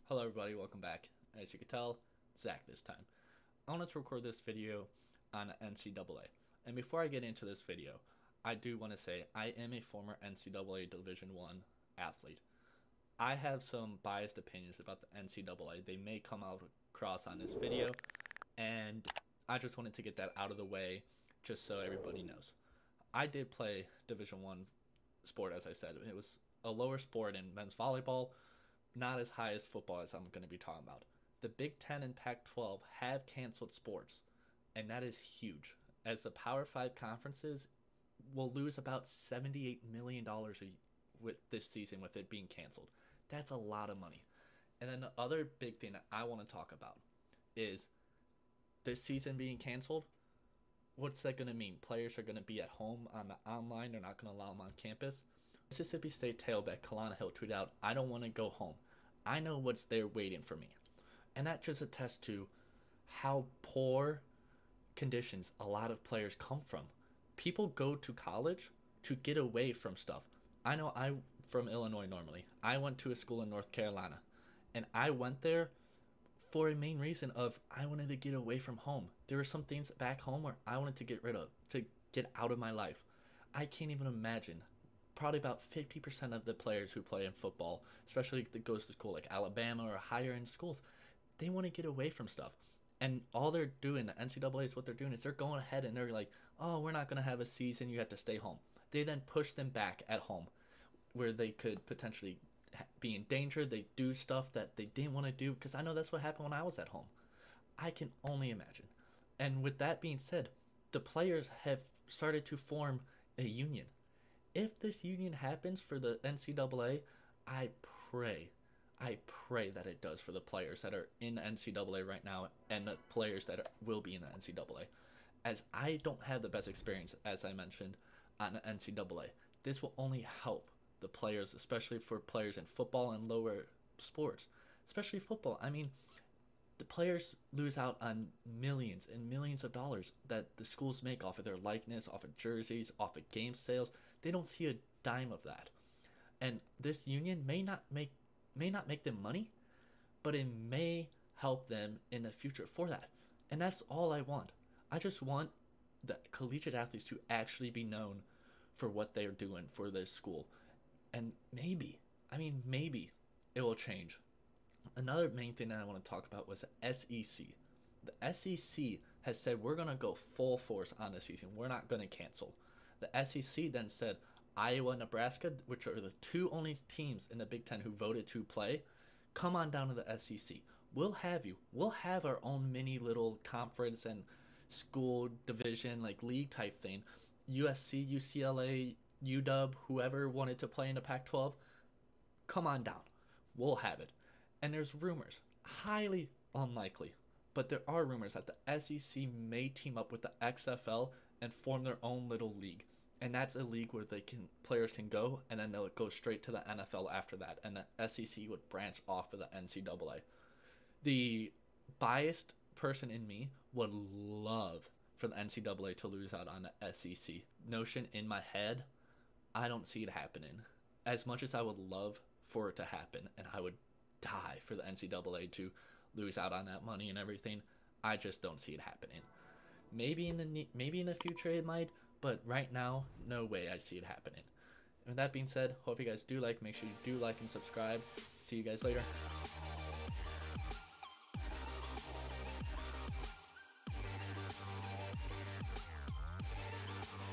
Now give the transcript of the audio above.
Hello everybody, welcome back. As you can tell, Zack this time. I wanted to record this video on NCAA. And before I get into this video, I do want to say I am a former NCAA Division I athlete. I have some biased opinions about the NCAA. They may come out across on this video, and I just wanted to get that out of the way just so everybody knows. I did play Division I sport, as I said. It was a lower sport in men's volleyball, not as high as football as I'm going to be talking about. The Big Ten and Pac-12 have canceled sports, and that is huge, as the Power 5 conferences will lose about $78 million with this season with it being canceled. That's a lot of money. And then the other big thing that I want to talk about is this season being canceled. What's that going to mean? Players are going to be at home on the online. They're not going to allow them on campus. Mississippi State tailback Kalana Hill tweeted out, "I don't want to go home. I know what's there waiting for me." And that just attests to how poor conditions a lot of players come from. People go to college to get away from stuff. I know I'm from Illinois normally. I went to a school in North Carolina, and I went there for a main reason of I wanted to get away from home. There were some things back home where I wanted to get rid of, to get out of my life. I can't even imagine. Probably about 50% of the players who play in football, especially that goes to school like Alabama or higher end schools, they want to get away from stuff. And all they're doing, the NCAA is what they're doing, is they're going ahead and they're like, oh, we're not going to have a season, you have to stay home. They then push them back at home where they could potentially be in danger. They do stuff that they didn't want to do, because I know that's what happened when I was at home. I can only imagine. And with that being said, the players have started to form a union. If this union happens for the NCAA, I pray that it does for the players that are in the NCAA right now and the players that will be in the NCAA. As I don't have the best experience, as I mentioned, on the NCAA. This will only help the players, especially for players in football and lower sports. Especially football. I mean, the players lose out on millions and millions of dollars that the schools make off of their likeness, off of jerseys, off of game sales. They don't see a dime of that. And this union may not make them money, but it may help them in the future for that. And that's all I want. I just want the collegiate athletes to actually be known for what they're doing for this school. And maybe it will change. Another main thing that I want to talk about was the SEC. The SEC has said we're going to go full force on the season. We're not going to cancel. The SEC then said Iowa and Nebraska, which are the two only teams in the Big Ten who voted to play, come on down to the SEC. We'll have you. We'll have our own mini little conference and school division, like league type thing. USC, UCLA, UW, whoever wanted to play in the Pac-12, come on down. We'll have it. And there's rumors, highly unlikely, but there are rumors that the SEC may team up with the XFL and form their own little league. And that's a league where players can go, and then they'll go straight to the NFL after that, and the SEC would branch off of the NCAA. The biased person in me would love for the NCAA to lose out on the SEC. Notion in my head, I don't see it happening. As much as I would love for it to happen, and I would die for the NCAA to lose out on that money and everything, I just don't see it happening. Maybe in the future it might, but right now, no way I see it happening. And with that being said, hope you guys do like. Make sure you do like and subscribe. See you guys later.